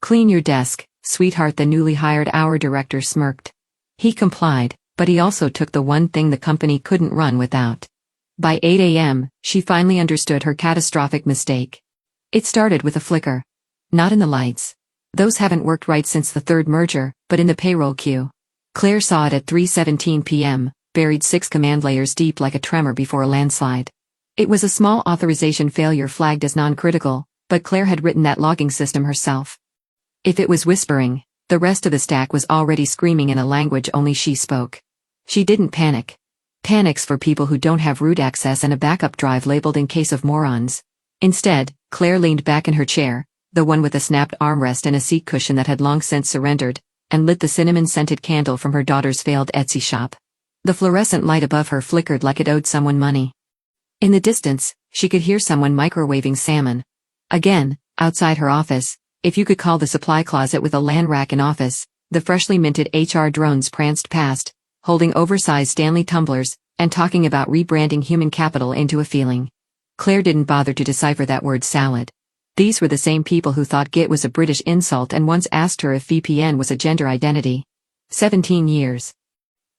"Clean your desk, sweetheart," the newly hired hour director smirked. He complied, but he also took the one thing the company couldn't run without. By 8 a.m., she finally understood her catastrophic mistake. It started with a flicker. Not in the lights. Those haven't worked right since the third merger, but in the payroll queue. Claire saw it at 3:17 p.m., buried 6 command layers deep like a tremor before a landslide. It was a small authorization failure flagged as non-critical, but Claire had written that logging system herself. If it was whispering, the rest of the stack was already screaming in a language only she spoke. She didn't panic. Panic's for people who don't have root access and a backup drive labeled "in case of morons." Instead, Claire leaned back in her chair, the one with a snapped armrest and a seat cushion that had long since surrendered, and lit the cinnamon-scented candle from her daughter's failed Etsy shop. The fluorescent light above her flickered like it owed someone money. In the distance, she could hear someone microwaving salmon. Again, outside her office, if you could call the supply closet with a LAN rack an office, the freshly minted HR drones pranced past, holding oversized Stanley tumblers, and talking about rebranding human capital into a feeling. Claire didn't bother to decipher that word salad. These were the same people who thought Git was a British insult and once asked her if VPN was a gender identity. 17 years.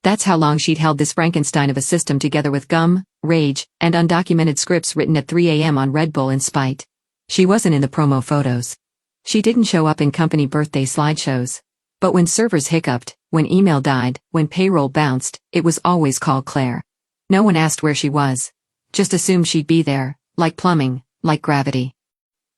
That's how long she'd held this Frankenstein of a system together with gum, rage, and undocumented scripts written at 3 a.m. on Red Bull in spite. She wasn't in the promo photos. She didn't show up in company birthday slideshows. But when servers hiccuped, when email died, when payroll bounced, it was always call Claire. No one asked where she was. Just assumed she'd be there, like plumbing, like gravity.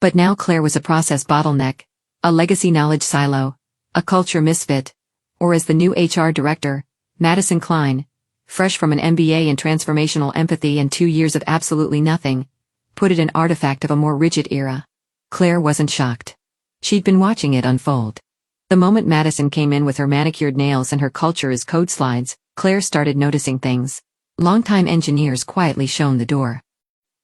But now Claire was a process bottleneck, a legacy knowledge silo, a culture misfit, or as the new HR director, Madison Klein, fresh from an MBA in transformational empathy and 2 years of absolutely nothing, put it, an artifact of a more rigid era. Claire wasn't shocked. She'd been watching it unfold. The moment Madison came in with her manicured nails and her culture as code slides, Claire started noticing things. Longtime engineers quietly shown the door.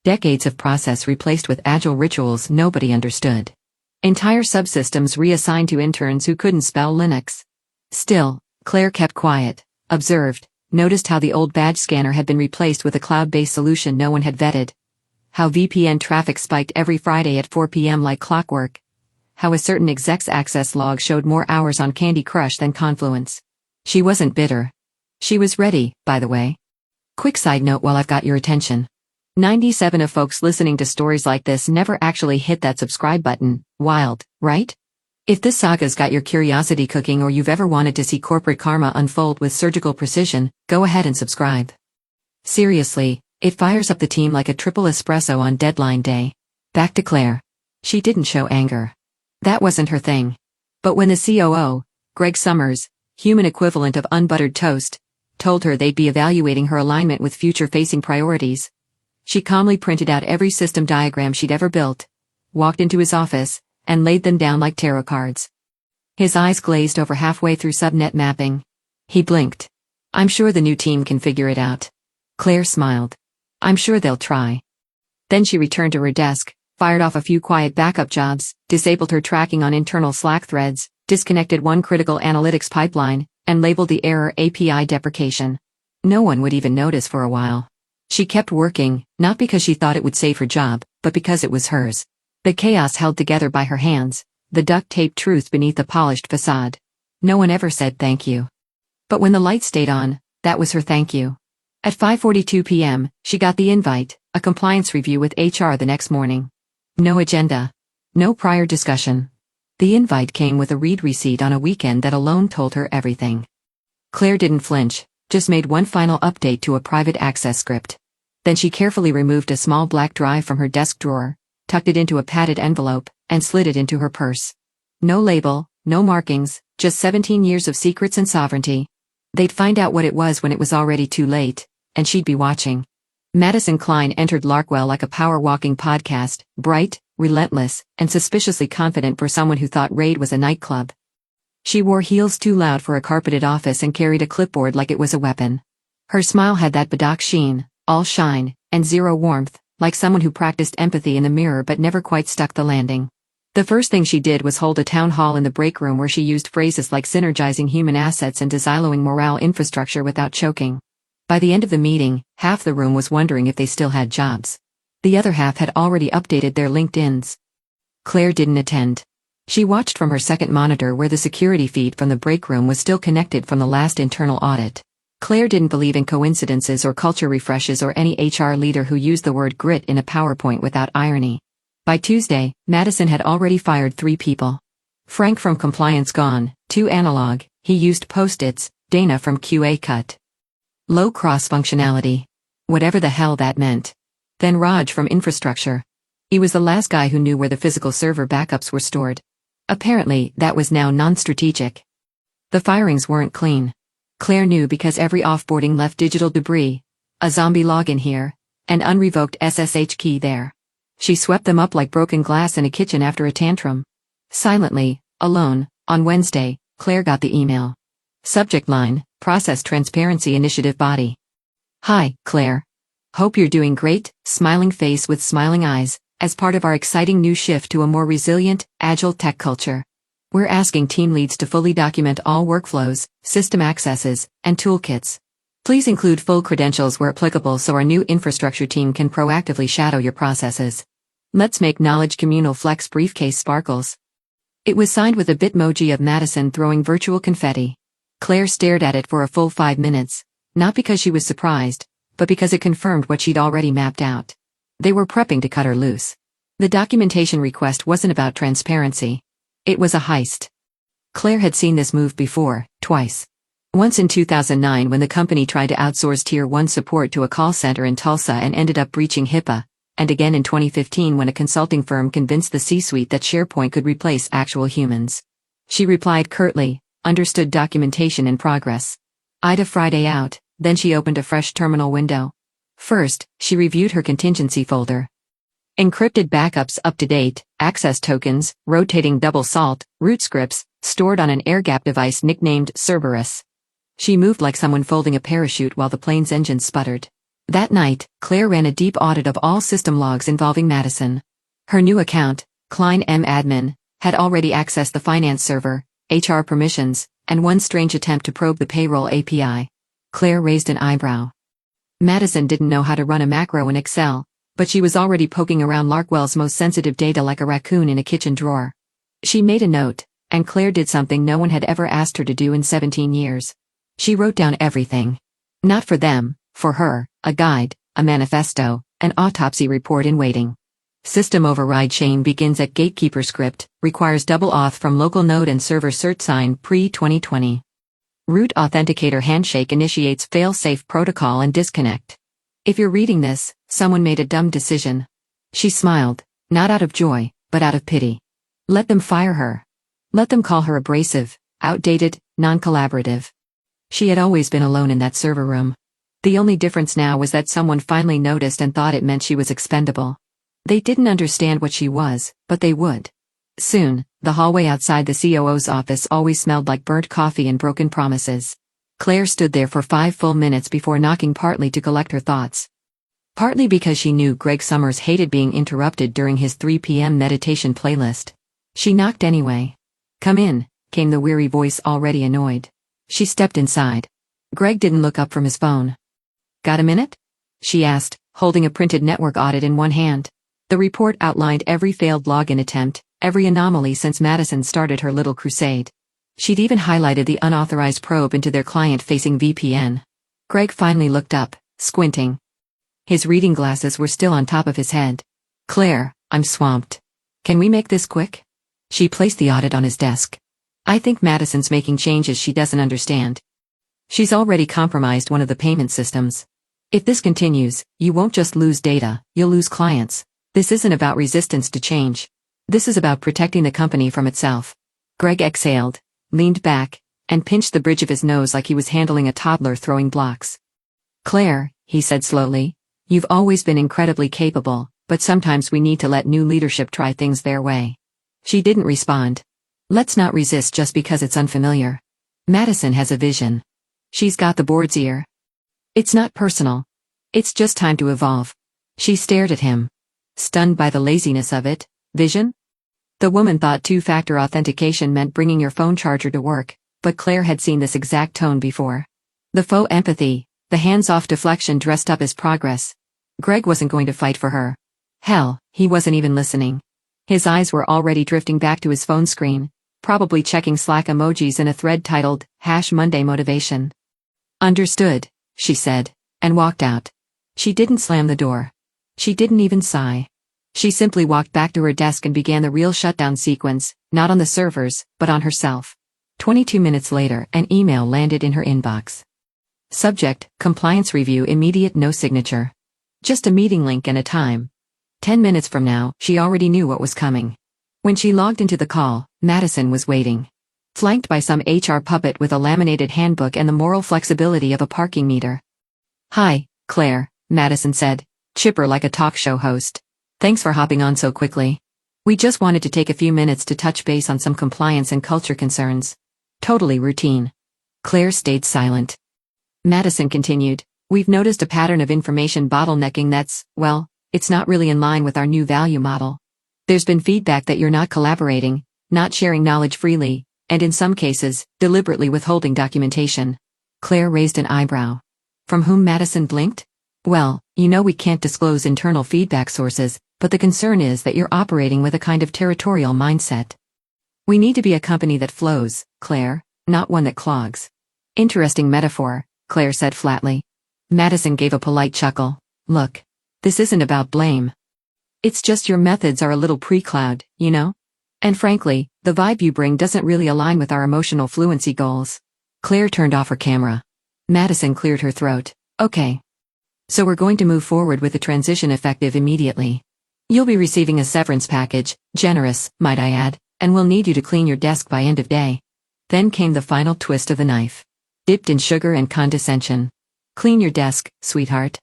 Decades of process replaced with agile rituals nobody understood. Entire subsystems reassigned to interns who couldn't spell Linux. Still, Claire kept quiet, observed, noticed how the old badge scanner had been replaced with a cloud-based solution no one had vetted. How VPN traffic spiked every Friday at 4 p.m. like clockwork. How a certain exec's access log showed more hours on Candy Crush than Confluence. She wasn't bitter. She was ready, by the way. Quick side note while I've got your attention. 97% of folks listening to stories like this never actually hit that subscribe button. Wild, right? If this saga's got your curiosity cooking or you've ever wanted to see corporate karma unfold with surgical precision, go ahead and subscribe. Seriously, it fires up the team like a triple espresso on deadline day. Back to Claire. She didn't show anger. That wasn't her thing. But when the COO, Greg Summers, human equivalent of unbuttered toast, told her they'd be evaluating her alignment with future-facing priorities, she calmly printed out every system diagram she'd ever built, walked into his office, and laid them down like tarot cards. His eyes glazed over halfway through subnet mapping. He blinked. "I'm sure the new team can figure it out." Claire smiled. "I'm sure they'll try." Then she returned to her desk, fired off a few quiet backup jobs, disabled her tracking on internal Slack threads, disconnected one critical analytics pipeline, and labeled the error API deprecation. No one would even notice for a while. She kept working, not because she thought it would save her job, but because it was hers. The chaos held together by her hands, the duct-taped truth beneath the polished facade. No one ever said thank you. But when the lights stayed on, that was her thank you. At 5:42 p.m., she got the invite, a compliance review with HR the next morning. No agenda. No prior discussion. The invite came with a read receipt on a weekend that alone told her everything. Claire didn't flinch, just made one final update to a private access script. Then she carefully removed a small black drive from her desk drawer, tucked it into a padded envelope, and slid it into her purse. No label, no markings, just 17 years of secrets and sovereignty. They'd find out what it was when it was already too late, and she'd be watching. Madison Klein entered Larkwell like a power-walking podcast, bright, relentless, and suspiciously confident for someone who thought Raid was a nightclub. She wore heels too loud for a carpeted office and carried a clipboard like it was a weapon. Her smile had that Badak sheen, all shine, and zero warmth, like someone who practiced empathy in the mirror but never quite stuck the landing. The first thing she did was hold a town hall in the break room where she used phrases like synergizing human assets and desiloing morale infrastructure without choking. By the end of the meeting, half the room was wondering if they still had jobs. The other half had already updated their LinkedIns. Claire didn't attend. She watched from her second monitor where the security feed from the break room was still connected from the last internal audit. Claire didn't believe in coincidences or culture refreshes or any HR leader who used the word grit in a PowerPoint without irony. By Tuesday, Madison had already fired 3 people. Frank from compliance gone, 2 analog, he used post-its, Dana from QA cut. Low cross-functionality. Whatever the hell that meant. Then Raj from infrastructure. He was the last guy who knew where the physical server backups were stored. Apparently, that was now non-strategic. The firings weren't clean. Claire knew because every offboarding left digital debris, a zombie login here, an unrevoked SSH key there. She swept them up like broken glass in a kitchen after a tantrum. Silently, alone, on Wednesday, Claire got the email. Subject line, Process Transparency Initiative Body. Hi, Claire. Hope you're doing great, smiling face with smiling eyes, as part of our exciting new shift to a more resilient, agile tech culture. We're asking team leads to fully document all workflows, system accesses, and toolkits. Please include full credentials where applicable so our new infrastructure team can proactively shadow your processes. Let's make knowledge communal flex briefcase sparkles. It was signed with a bitmoji of Madison throwing virtual confetti. Claire stared at it for a full 5 minutes, not because she was surprised, but because it confirmed what she'd already mapped out. They were prepping to cut her loose. The documentation request wasn't about transparency. It was a heist. Claire had seen this move before, twice. Once in 2009 when the company tried to outsource Tier 1 support to a call center in Tulsa and ended up breaching HIPAA, and again in 2015 when a consulting firm convinced the C-suite that SharePoint could replace actual humans. She replied curtly, understood documentation in progress. Ida Friday out, then she opened a fresh terminal window. First, she reviewed her contingency folder. Encrypted backups up to date, access tokens, rotating double salt, root scripts, stored on an air-gapped device nicknamed Cerberus. She moved like someone folding a parachute while the plane's engine sputtered. That night, Claire ran a deep audit of all system logs involving Madison. Her new account, Klein M Admin, had already accessed the finance server, HR permissions, and one strange attempt to probe the payroll API. Claire raised an eyebrow. Madison didn't know how to run a macro in Excel, but she was already poking around Larkwell's most sensitive data like a raccoon in a kitchen drawer. She made a note, and Claire did something no one had ever asked her to do in 17 years. She wrote down everything. Not for them, for her, a guide, a manifesto, an autopsy report in waiting. System override chain begins at gatekeeper script, requires double auth from local node and server cert sign pre-2020. Root authenticator handshake initiates fail-safe protocol and disconnect. If you're reading this, someone made a dumb decision. She smiled, not out of joy, but out of pity. Let them fire her. Let them call her abrasive, outdated, non-collaborative. She had always been alone in that server room. The only difference now was that someone finally noticed and thought it meant she was expendable. They didn't understand what she was, but they would. Soon, the hallway outside the COO's office always smelled like burnt coffee and broken promises. Claire stood there for 5 full minutes before knocking, partly to collect her thoughts. Partly because she knew Greg Summers hated being interrupted during his 3 p.m. meditation playlist. She knocked anyway. "Come in," came the weary voice, already annoyed. She stepped inside. Greg didn't look up from his phone. "Got a minute?" she asked, holding a printed network audit in one hand. The report outlined every failed login attempt, every anomaly since Madison started her little crusade. She'd even highlighted the unauthorized probe into their client-facing VPN. Greg finally looked up, squinting. His reading glasses were still on top of his head. "Claire, I'm swamped. Can we make this quick?" She placed the audit on his desk. "I think Madison's making changes she doesn't understand. She's already compromised one of the payment systems. If this continues, you won't just lose data, you'll lose clients. This isn't about resistance to change. This is about protecting the company from itself." Greg exhaled, leaned back, and pinched the bridge of his nose like he was handling a toddler throwing blocks. "Claire," he said slowly, "you've always been incredibly capable, but sometimes we need to let new leadership try things their way." She didn't respond. Let's not resist just because it's unfamiliar. Madison has a vision. She's got the board's ear. It's not personal. It's just time to evolve. She stared at him, stunned by the laziness of it. Vision? The woman thought 2-factor authentication meant bringing your phone charger to work, but Claire had seen this exact tone before. The faux empathy, the hands-off deflection dressed up as progress. Greg wasn't going to fight for her. Hell, he wasn't even listening. His eyes were already drifting back to his phone screen, probably checking Slack emojis in a thread titled #Monday Motivation. Understood, she said, and walked out. She didn't slam the door. She didn't even sigh. She simply walked back to her desk and began the real shutdown sequence, not on the servers, but on herself. 22 minutes later, an email landed in her inbox. Subject: Compliance Review, immediate, no signature. Just a meeting link and a time. 10 minutes from now. She already knew what was coming. When she logged into the call, Madison was waiting. Flanked by some HR puppet with a laminated handbook and the moral flexibility of a parking meter. "Hi, Claire," Madison said, chipper like a talk show host. "Thanks for hopping on so quickly. We just wanted to take a few minutes to touch base on some compliance and culture concerns. Totally routine." Claire stayed silent. Madison continued, "We've noticed a pattern of information bottlenecking that's, well, it's not really in line with our new value model. There's been feedback that you're not collaborating, not sharing knowledge freely, and in some cases, deliberately withholding documentation." Claire raised an eyebrow. From whom Madison blinked? "Well, you know we can't disclose internal feedback sources, but the concern is that you're operating with a kind of territorial mindset. We need to be a company that flows, Claire, not one that clogs." "Interesting metaphor," Claire said flatly. Madison gave a polite chuckle. "Look, this isn't about blame. It's just your methods are a little pre-cloud, you know? And frankly, the vibe you bring doesn't really align with our emotional fluency goals." Claire turned off her camera. Madison cleared her throat. "Okay. So we're going to move forward with the transition effective immediately. You'll be receiving a severance package, generous, might I add, and we'll need you to clean your desk by end of day." Then came the final twist of the knife. Dipped in sugar and condescension. "Clean your desk, sweetheart."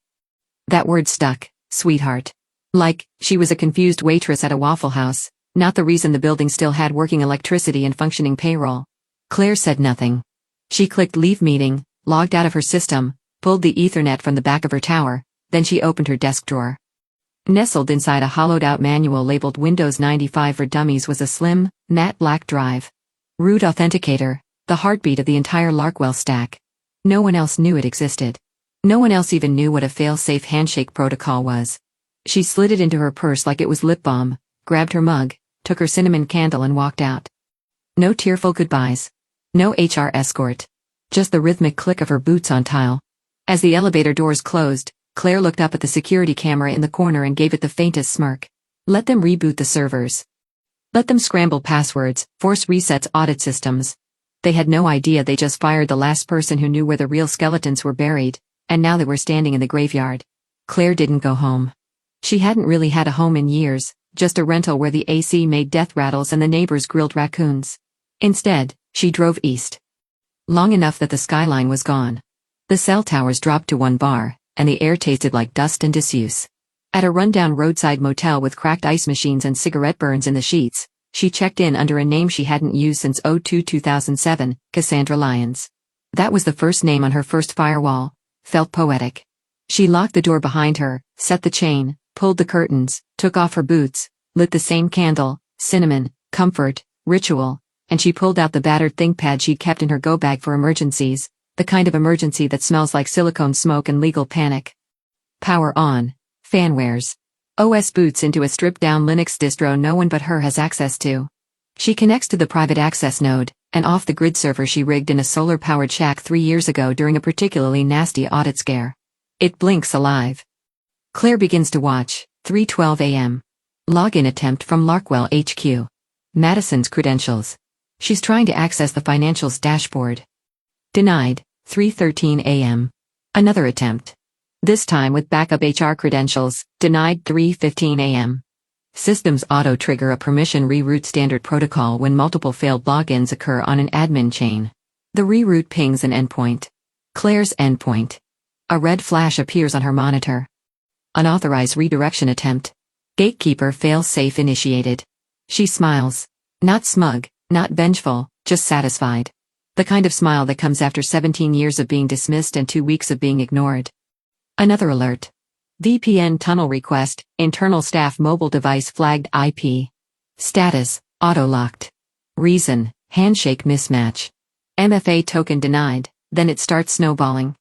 That word stuck, sweetheart. Like, she was a confused waitress at a Waffle House, not the reason the building still had working electricity and functioning payroll. Claire said nothing. She clicked leave meeting, logged out of her system, pulled the Ethernet from the back of her tower, then she opened her desk drawer. Nestled inside a hollowed-out manual labeled Windows 95 for Dummies was a slim, matte black drive. Root Authenticator, the heartbeat of the entire Larkwell stack. No one else knew it existed. No one else even knew what a fail-safe handshake protocol was. She slid it into her purse like it was lip balm, grabbed her mug, took her cinnamon candle and walked out. No tearful goodbyes. No HR escort. Just the rhythmic click of her boots on tile. As the elevator doors closed, Claire looked up at the security camera in the corner and gave it the faintest smirk. Let them reboot the servers. Let them scramble passwords, force resets, audit systems. They had no idea they just fired the last person who knew where the real skeletons were buried, and now they were standing in the graveyard. Claire didn't go home. She hadn't really had a home in years, just a rental where the AC made death rattles and the neighbors grilled raccoons. Instead, she drove east. Long enough that the skyline was gone. The cell towers dropped to one bar, and the air tasted like dust and disuse. At a rundown roadside motel with cracked ice machines and cigarette burns in the sheets, she checked in under a name she hadn't used since 2007, Cassandra Lyons. That was the first name on her first firewall. Felt poetic. She locked the door behind her, set the chain, pulled the curtains, took off her boots, lit the same candle, cinnamon, comfort, ritual, and she pulled out the battered ThinkPad she'd kept in her go-bag for emergencies, the kind of emergency that smells like silicone smoke and legal panic. Power on. Fanwares. OS boots into a stripped-down Linux distro no one but her has access to. She connects to the private access node, an off-the-grid server she rigged in a solar-powered shack 3 years ago during a particularly nasty audit scare. It blinks alive. Claire begins to watch, 3:12 a.m. Login attempt from Larkwell HQ. Madison's credentials. She's trying to access the financials dashboard. Denied, 3:13 a.m. Another attempt. This time with backup HR credentials, denied, 3:15 a.m. Systems auto-trigger a permission reroute standard protocol when multiple failed logins occur on an admin chain. The reroute pings an endpoint. Claire's endpoint. A red flash appears on her monitor. Unauthorized redirection attempt. Gatekeeper fail-safe initiated. She smiles. Not smug, not vengeful, just satisfied. The kind of smile that comes after 17 years of being dismissed and 2 weeks of being ignored. Another alert. VPN tunnel request, internal staff mobile device flagged IP. Status, auto-locked. Reason, handshake mismatch. MFA token denied, then it starts snowballing.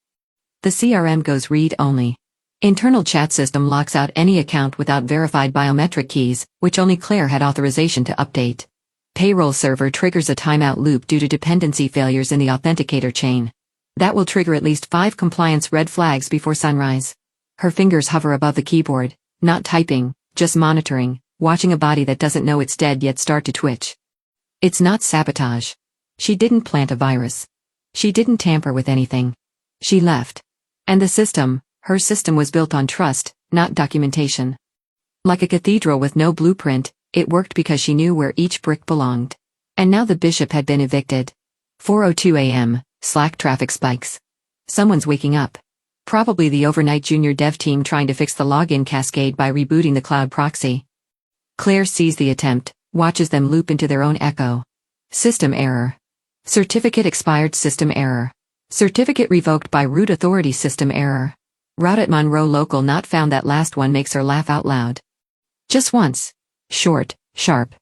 The CRM goes read-only. Internal chat system locks out any account without verified biometric keys, which only Claire had authorization to update. Payroll server triggers a timeout loop due to dependency failures in the authenticator chain. That will trigger at least 5 compliance red flags before sunrise. Her fingers hover above the keyboard, not typing, just monitoring, watching a body that doesn't know it's dead yet start to twitch. It's not sabotage. She didn't plant a virus. She didn't tamper with anything. She left. And the system, her system, was built on trust, not documentation. Like a cathedral with no blueprint, it worked because she knew where each brick belonged. And now the bishop had been evicted. 4:02 a.m., Slack traffic spikes. Someone's waking up. Probably the overnight junior dev team trying to fix the login cascade by rebooting the cloud proxy. Claire sees the attempt, watches them loop into their own echo. System error. Certificate expired. System error. Certificate revoked by root authority. System error. Route at Monroe local not found. That last one makes her laugh out loud. Just once. Short, sharp.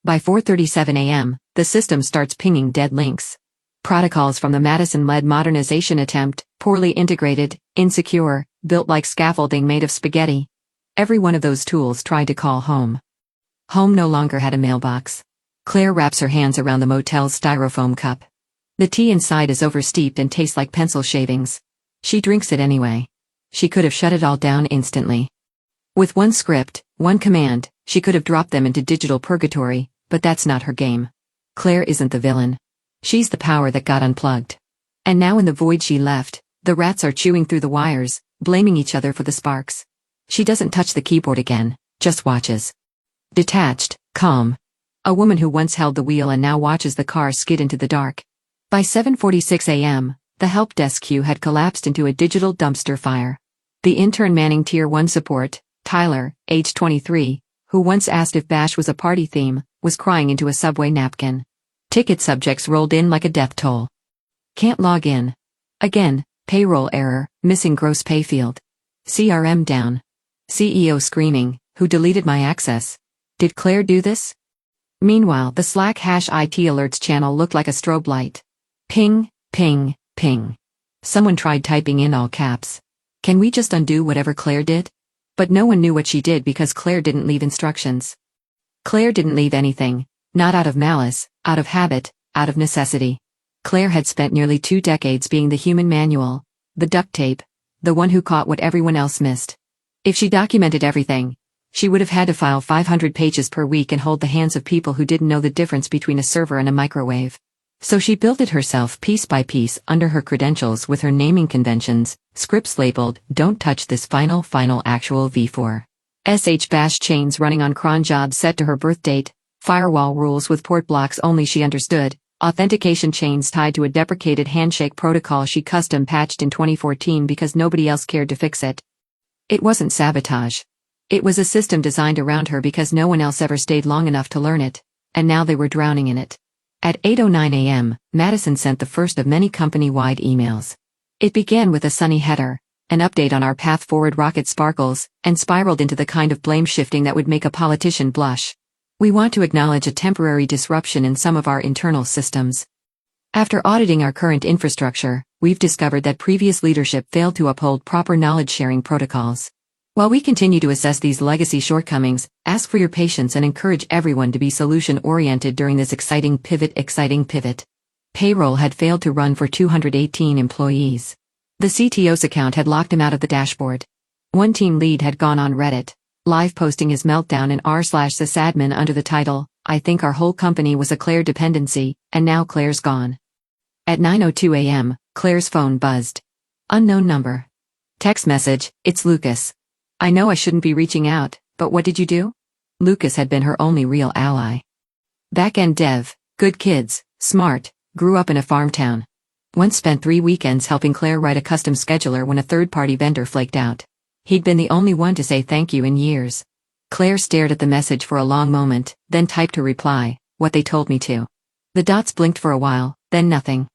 By 4:37 a.m., the system starts pinging dead links. Protocols from the Madison-led modernization attempt, poorly integrated, insecure, built like scaffolding made of spaghetti. Every one of those tools tried to call home. Home no longer had a mailbox. Claire wraps her hands around the motel's styrofoam cup. The tea inside is oversteeped and tastes like pencil shavings. She drinks it anyway. She could have shut it all down instantly. With one script, one command, she could have dropped them into digital purgatory, but that's not her game. Claire isn't the villain. She's the power that got unplugged. And now in the void she left, the rats are chewing through the wires, blaming each other for the sparks. She doesn't touch the keyboard again, just watches. Detached, calm. A woman who once held the wheel and now watches the car skid into the dark. By 7:46 a.m., the help desk queue had collapsed into a digital dumpster fire. The intern manning Tier 1 support, Tyler, age 23, who once asked if Bash was a party theme, was crying into a subway napkin. Ticket subjects rolled in like a death toll. Can't log in. Again, payroll error, missing gross pay field. CRM down. CEO screaming, who deleted my access? Did Claire do this? Meanwhile, the Slack #IT alerts channel looked like a strobe light. Ping, ping, ping. Someone tried typing in all caps. Can we just undo whatever Claire did? But no one knew what she did because Claire didn't leave instructions. Claire didn't leave anything, not out of malice, out of habit, out of necessity. Claire had spent nearly 2 decades being the human manual, the duct tape, the one who caught what everyone else missed. If she documented everything, she would have had to file 500 pages per week and hold the hands of people who didn't know the difference between a server and a microwave. So she built it herself piece by piece under her credentials with her naming conventions, scripts labeled, "Don't touch this final actual v4. Bash chains running on cron jobs set to her birth date, firewall rules with port blocks only she understood, authentication chains tied to a deprecated handshake protocol she custom patched in 2014 because nobody else cared to fix it. It wasn't sabotage. It was a system designed around her because no one else ever stayed long enough to learn it, and now they were drowning in it. At 8:09 a.m., Madison sent the first of many company-wide emails. It began with a sunny header, an update on our path forward rocket sparkles, and spiraled into the kind of blame shifting that would make a politician blush. We want to acknowledge a temporary disruption in some of our internal systems. After auditing our current infrastructure, we've discovered that previous leadership failed to uphold proper knowledge-sharing protocols. While we continue to assess these legacy shortcomings, ask for your patience and encourage everyone to be solution-oriented during this exciting pivot. Payroll had failed to run for 218 employees. The CTO's account had locked him out of the dashboard. One team lead had gone on Reddit, live posting his meltdown in r/sysadmin under the title, "I think our whole company was a Claire dependency, and now Claire's gone." At 9:02 a.m., Claire's phone buzzed. Unknown number. Text message, "It's Lucas. I know I shouldn't be reaching out, but what did you do?" Lucas had been her only real ally. Back-end dev, good kids, smart, grew up in a farm town. Once spent 3 weekends helping Claire write a custom scheduler when a third-party vendor flaked out. He'd been the only one to say thank you in years. Claire stared at the message for a long moment, then typed her reply, "What they told me to." The dots blinked for a while, then nothing.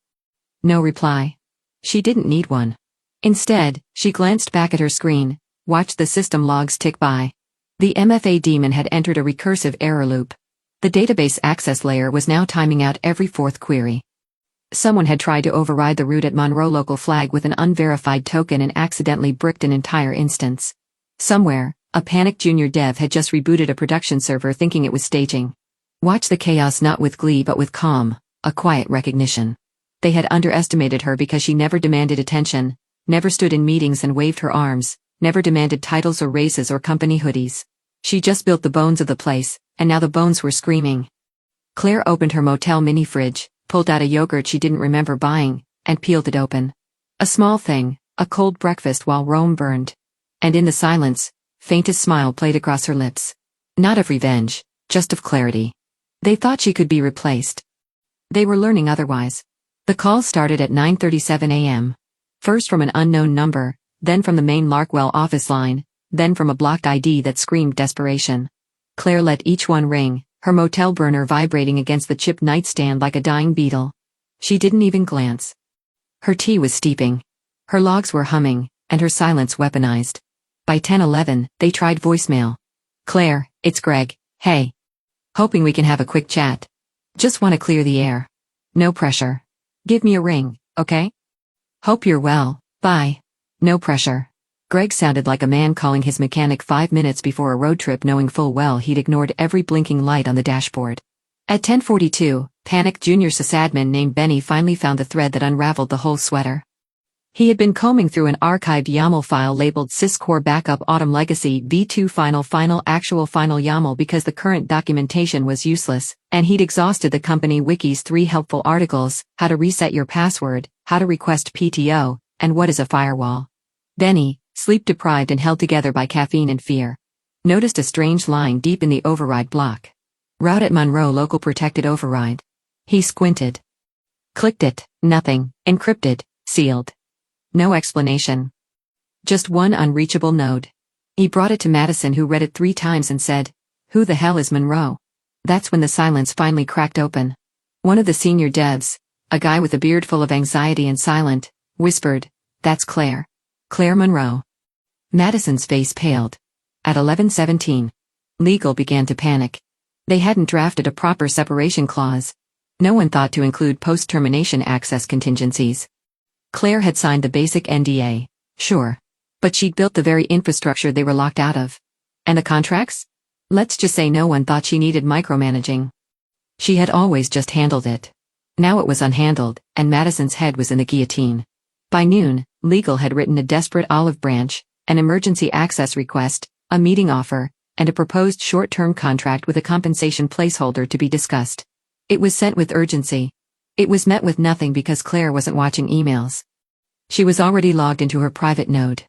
No reply. She didn't need one. Instead, she glanced back at her screen, watched the system logs tick by. The MFA daemon had entered a recursive error loop. The database access layer was now timing out every 4th query. Someone had tried to override the route at Monroe local flag with an unverified token and accidentally bricked an entire instance. Somewhere, a panicked junior dev had just rebooted a production server thinking it was staging. Watch the chaos not with glee but with calm, a quiet recognition. They had underestimated her because she never demanded attention, never stood in meetings and waved her arms, never demanded titles or raises or company hoodies. She just built the bones of the place, and now the bones were screaming. Claire opened her motel mini fridge, pulled out a yogurt she didn't remember buying, and peeled it open. A small thing, a cold breakfast while Rome burned. And in the silence, faintest smile played across her lips. Not of revenge, just of clarity. They thought she could be replaced. They were learning otherwise. The call started at 9:37 a.m. First from an unknown number, then from the main Larkwell office line, then from a blocked ID that screamed desperation. Claire let each one ring, her motel burner vibrating against the chipped nightstand like a dying beetle. She didn't even glance. Her tea was steeping. Her logs were humming, and her silence weaponized. By 10:11, they tried voicemail. Claire, it's Greg, hey. Hoping we can have a quick chat. Just want to clear the air. No pressure. Give me a ring, okay? Hope you're well, bye. No pressure. Greg sounded like a man calling his mechanic 5 minutes before a road trip knowing full well he'd ignored every blinking light on the dashboard. At 10:42, panicked junior sysadmin named Benny finally found the thread that unraveled the whole sweater. He had been combing through an archived YAML file labeled syscore backup autumn legacy v2 final actual final YAML because the current documentation was useless, and he'd exhausted the company wiki's 3 helpful articles: how to reset your password, how to request PTO, and what is a firewall. Benny, sleep-deprived and held together by caffeine and fear, noticed a strange line deep in the override block. Route at Monroe local protected override. He squinted. Clicked it, nothing, encrypted, sealed. No explanation. Just one unreachable node. He brought it to Madison, who read it 3 times and said, "Who the hell is Monroe?" That's when the silence finally cracked open. One of the senior devs, a guy with a beard full of anxiety and silent, whispered, "That's Claire. Claire Monroe." Madison's face paled. At 11:17, legal began to panic. They hadn't drafted a proper separation clause. No one thought to include post-termination access contingencies. Claire had signed the basic NDA, sure. But she'd built the very infrastructure they were locked out of. And the contracts? Let's just say no one thought she needed micromanaging. She had always just handled it. Now it was unhandled, and Madison's head was in the guillotine. By noon, legal had written a desperate olive branch, an emergency access request, a meeting offer, and a proposed short-term contract with a compensation placeholder to be discussed. It was sent with urgency. It was met with nothing because Claire wasn't watching emails. She was already logged into her private node.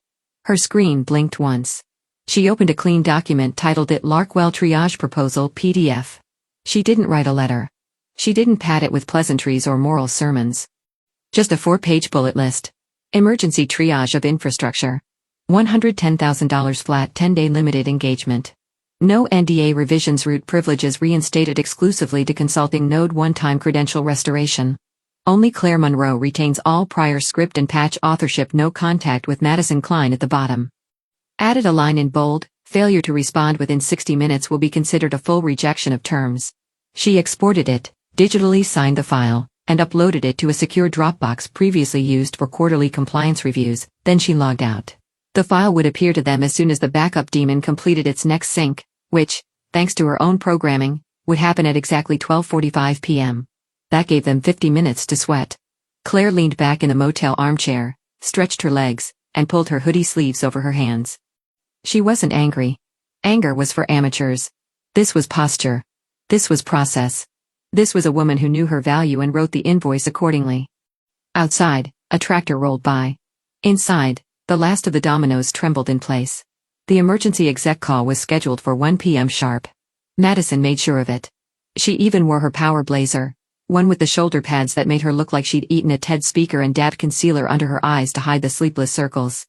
Her screen blinked once. She opened a clean document, titled it Larkwell Triage Proposal PDF. She didn't write a letter. She didn't pad it with pleasantries or moral sermons. Just a 4-page bullet list. Emergency triage of infrastructure. $110,000 flat 10-day limited engagement. No NDA revisions. Root privileges reinstated exclusively to consulting node. One-time credential restoration. Only Claire Monroe retains all prior script and patch authorship. No contact with Madison Klein at the bottom. Added a line in bold: failure to respond within 60 minutes will be considered a full rejection of terms. She exported it, digitally signed the file, and uploaded it to a secure Dropbox previously used for quarterly compliance reviews. Then she logged out. The file would appear to them as soon as the backup daemon completed its next sync, which, thanks to her own programming, would happen at exactly 12:45 p.m. That gave them 50 minutes to sweat. Claire leaned back in the motel armchair, stretched her legs, and pulled her hoodie sleeves over her hands. She wasn't angry. Anger was for amateurs. This was posture. This was process. This was a woman who knew her value and wrote the invoice accordingly. Outside, a tractor rolled by. Inside, the last of the dominoes trembled in place. The emergency exec call was scheduled for 1 p.m. sharp. Madison made sure of it. She even wore her power blazer, one with the shoulder pads that made her look like she'd eaten a TED speaker, and dabbed concealer under her eyes to hide the sleepless circles.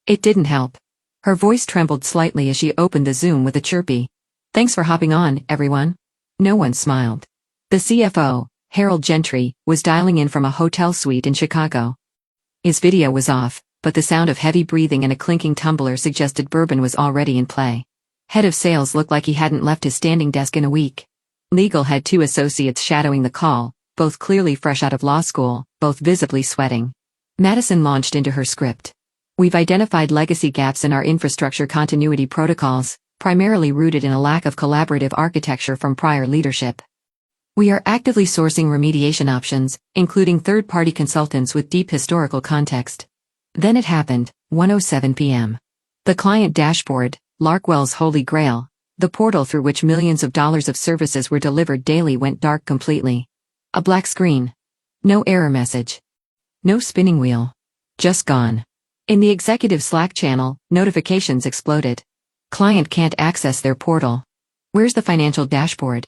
It didn't help. Her voice trembled slightly as she opened the Zoom with a chirpy, "Thanks for hopping on, everyone." No one smiled. The CFO, Harold Gentry, was dialing in from a hotel suite in Chicago. His video was off, but the sound of heavy breathing and a clinking tumbler suggested bourbon was already in play. Head of sales looked like he hadn't left his standing desk in a week. Legal had 2 associates shadowing the call, both clearly fresh out of law school, both visibly sweating. Madison launched into her script. We've identified legacy gaps in our infrastructure continuity protocols, primarily rooted in a lack of collaborative architecture from prior leadership. We are actively sourcing remediation options, including third-party consultants with deep historical context. Then it happened, 1:07 p.m. The client dashboard, Larkwell's holy grail, the portal through which millions of dollars of services were delivered daily, went dark completely. A black screen. No error message. No spinning wheel. Just gone. In the executive Slack channel, notifications exploded. Client can't access their portal. Where's the financial dashboard?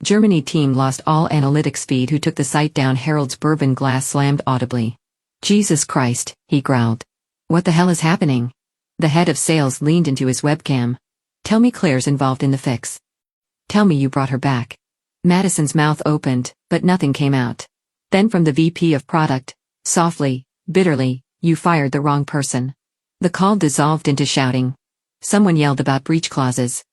Germany team lost all analytics feed. Who took the site down? Harold's bourbon glass slammed audibly. Jesus Christ, he growled. What the hell is happening? The head of sales leaned into his webcam. Tell me Claire's involved in the fix. Tell me you brought her back. Madison's mouth opened, but nothing came out. Then from the VP of product, softly, bitterly, you fired the wrong person. The call dissolved into shouting. Someone yelled about breach clauses.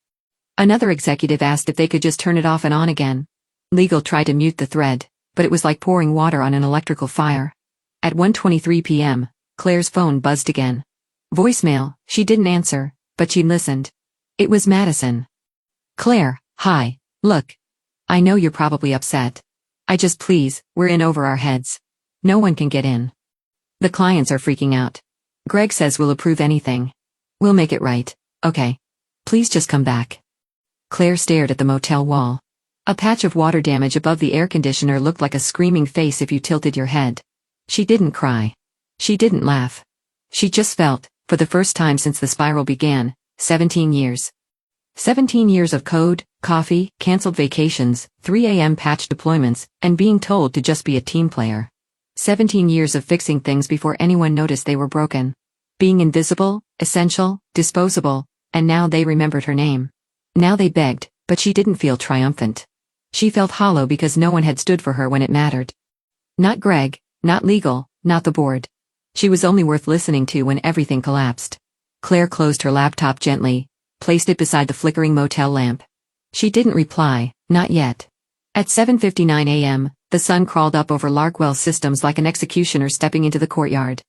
Another executive asked if they could just turn it off and on again. Legal tried to mute the thread, but it was like pouring water on an electrical fire. At 1:23 p.m., Claire's phone buzzed again. Voicemail. She didn't answer, but she listened. It was Madison. Claire, hi, look. I know you're probably upset. Please, we're in over our heads. No one can get in. The clients are freaking out. Greg says we'll approve anything. We'll make it right, okay. Please just come back. Claire stared at the motel wall. A patch of water damage above the air conditioner looked like a screaming face if you tilted your head. She didn't cry. She didn't laugh. She just felt, for the first time since the spiral began, 17 years. 17 years of code, coffee, canceled vacations, 3 a.m. patch deployments, and being told to just be a team player. 17 years of fixing things before anyone noticed they were broken. Being invisible, essential, disposable, and now they remembered her name. Now they begged, but she didn't feel triumphant. She felt hollow because no one had stood for her when it mattered. Not Greg, not legal, not the board. She was only worth listening to when everything collapsed. Claire closed her laptop gently, placed it beside the flickering motel lamp. She didn't reply, not yet. At 7:59 a.m., the sun crawled up over Larkwell Systems like an executioner stepping into the courtyard.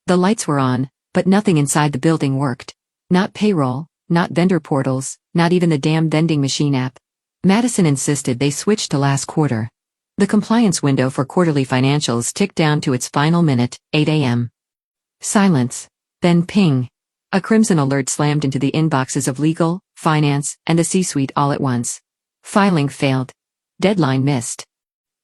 The lights were on, but nothing inside the building worked. Not payroll, not vendor portals, not even the damn vending machine app. Madison insisted they switch to last quarter. The compliance window for quarterly financials ticked down to its final minute, 8 a.m. Silence. Then ping. A crimson alert slammed into the inboxes of legal, finance, and the C-suite all at once. Filing failed. Deadline missed.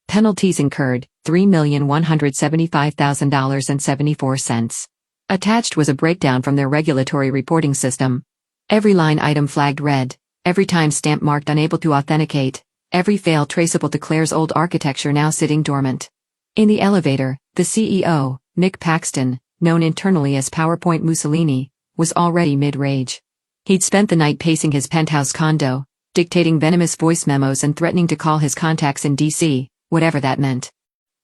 Penalties incurred, $3,175,000.74. Attached was a breakdown from their regulatory reporting system. Every line item flagged red, every timestamp marked unable to authenticate, every fail traceable to Claire's old architecture now sitting dormant. In the elevator, the CEO, Mick Paxton, known internally as PowerPoint Mussolini, was already mid-rage. He'd spent the night pacing his penthouse condo, dictating venomous voice memos and threatening to call his contacts in D.C., whatever that meant.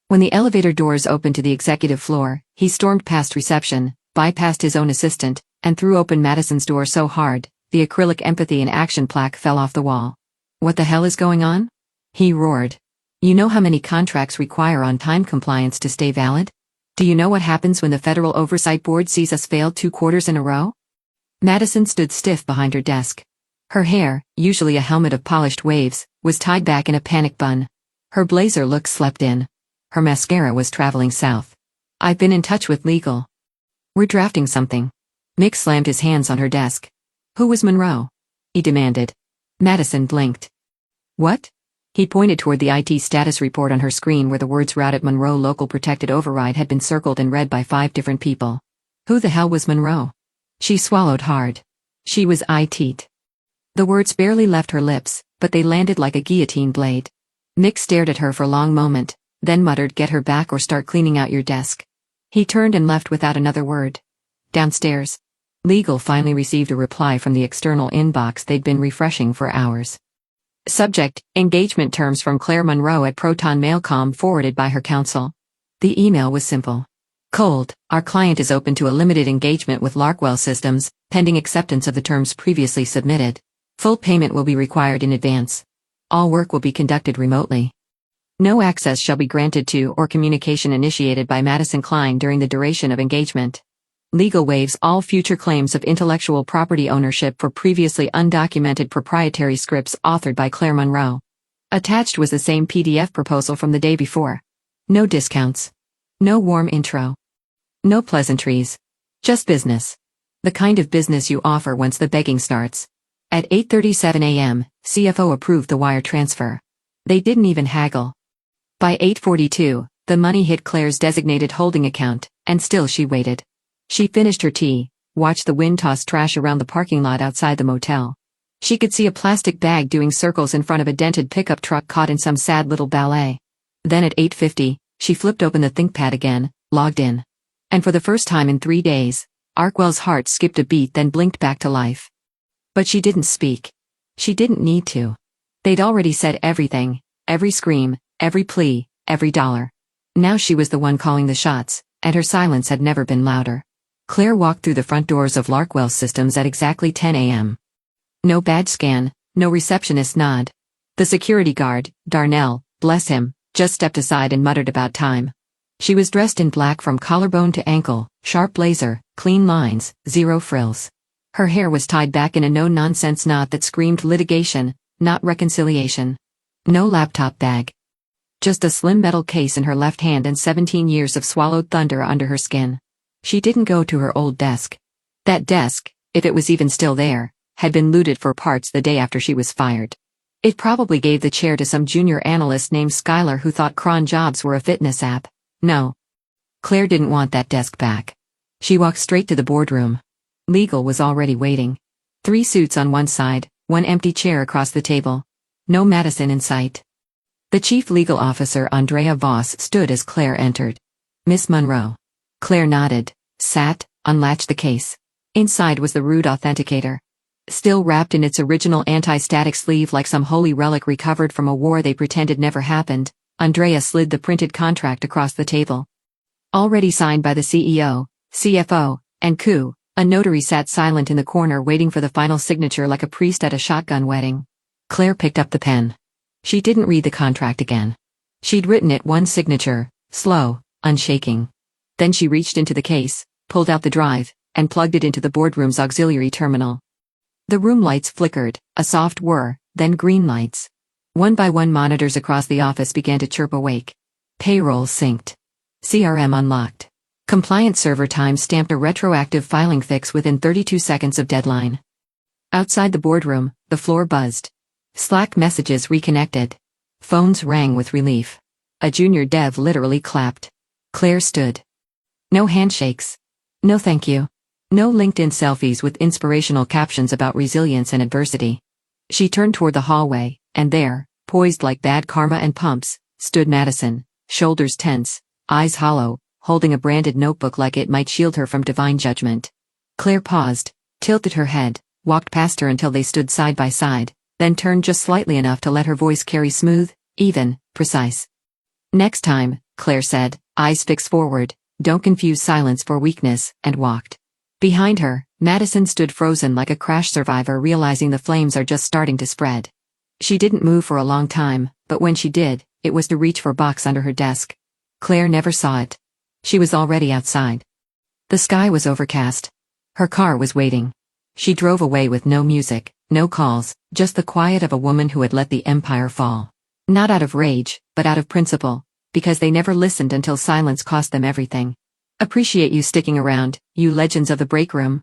When the elevator doors opened to the executive floor, he stormed past reception, bypassed his own assistant, and threw open Madison's door so hard, the acrylic empathy and action plaque fell off the wall. What the hell is going on? He roared. You know how many contracts require on-time compliance to stay valid? Do you know what happens when the Federal Oversight Board sees us fail 2 quarters in a row? Madison stood stiff behind her desk. Her hair, usually a helmet of polished waves, was tied back in a panic bun. Her blazer looked slept in. Her mascara was traveling south. I've been in touch with legal. We're drafting something. Mick slammed his hands on her desk. Who was Monroe? He demanded. Madison blinked. What? He pointed toward the IT status report on her screen where the words routed Monroe Local Protected Override had been circled and read by 5 different people. Who the hell was Monroe? She swallowed hard. She was IT'd. The words barely left her lips, but they landed like a guillotine blade. Mick stared at her for a long moment, then muttered, "Get her back or start cleaning out your desk." He turned and left without another word. Downstairs. Legal finally received a reply from the external inbox they'd been refreshing for hours. Subject, engagement terms from Claire Monroe at Proton Mailcom forwarded by her counsel. The email was simple. Cold, our client is open to a limited engagement with Larkwell Systems, pending acceptance of the terms previously submitted. Full payment will be required in advance. All work will be conducted remotely. No access shall be granted to or communication initiated by Madison Klein during the duration of engagement. Legal waives all future claims of intellectual property ownership for previously undocumented proprietary scripts authored by Claire Monroe. Attached was the same PDF proposal from the day before. No discounts. No warm intro. No pleasantries. Just business. The kind of business you offer once the begging starts. At 8:37 a.m., CFO approved the wire transfer. They didn't even haggle. By 8:42, the money hit Claire's designated holding account, and still she waited. She finished her tea, watched the wind toss trash around the parking lot outside the motel. She could see a plastic bag doing circles in front of a dented pickup truck caught in some sad little ballet. Then at 8:50, she flipped open the ThinkPad again, logged in. And for the first time in 3 days, Arkwell's heart skipped a beat then blinked back to life. But she didn't speak. She didn't need to. They'd already said everything, every scream, every plea, every dollar. Now she was the one calling the shots, and her silence had never been louder. Claire walked through the front doors of Larkwell Systems at exactly 10 a.m. No badge scan, no receptionist nod. The security guard, Darnell, bless him, just stepped aside and muttered about time. She was dressed in black from collarbone to ankle, sharp blazer, clean lines, zero frills. Her hair was tied back in a no-nonsense knot that screamed litigation, not reconciliation. No laptop bag. Just a slim metal case in her left hand and 17 years of swallowed thunder under her skin. She didn't go to her old desk. That desk, if it was even still there, had been looted for parts the day after she was fired. It probably gave the chair to some junior analyst named Skylar who thought cron jobs were a fitness app. No. Claire didn't want that desk back. She walked straight to the boardroom. Legal was already waiting. 3 suits on one side, 1 empty chair across the table. No Madison in sight. The chief legal officer Andrea Voss stood as Claire entered. Miss Monroe. Claire nodded, sat, unlatched the case. Inside was the rude authenticator. Still wrapped in its original anti-static sleeve like some holy relic recovered from a war they pretended never happened, Andrea slid the printed contract across the table. Already signed by the CEO, CFO, and coup, a notary sat silent in the corner waiting for the final signature like a priest at a shotgun wedding. Claire picked up the pen. She didn't read the contract again. She'd written it one signature, slow, unshaking. Then she reached into the case, pulled out the drive, and plugged it into the boardroom's auxiliary terminal. The room lights flickered, a soft whir, then green lights. One by one monitors across the office began to chirp awake. Payroll synced. CRM unlocked. Compliant server time stamped a retroactive filing fix within 32 seconds of deadline. Outside the boardroom, the floor buzzed. Slack messages reconnected. Phones rang with relief. A junior dev literally clapped. Claire stood. No handshakes. No thank you. No LinkedIn selfies with inspirational captions about resilience and adversity. She turned toward the hallway, and there, poised like bad karma and pumps, stood Madison, shoulders tense, eyes hollow, holding a branded notebook like it might shield her from divine judgment. Claire paused, tilted her head, walked past her until they stood side by side, then turned just slightly enough to let her voice carry smooth, even, precise. Next time, Claire said, eyes fixed forward, don't confuse silence for weakness, and walked. Behind her, Madison stood frozen like a crash survivor realizing the flames are just starting to spread. She didn't move for a long time, but when she did, it was to reach for a box under her desk. Claire never saw it. She was already outside. The sky was overcast. Her car was waiting. She drove away with no music, no calls, just the quiet of a woman who had let the empire fall. Not out of rage, but out of principle, because they never listened until silence cost them everything. Appreciate you sticking around, you legends of the break room.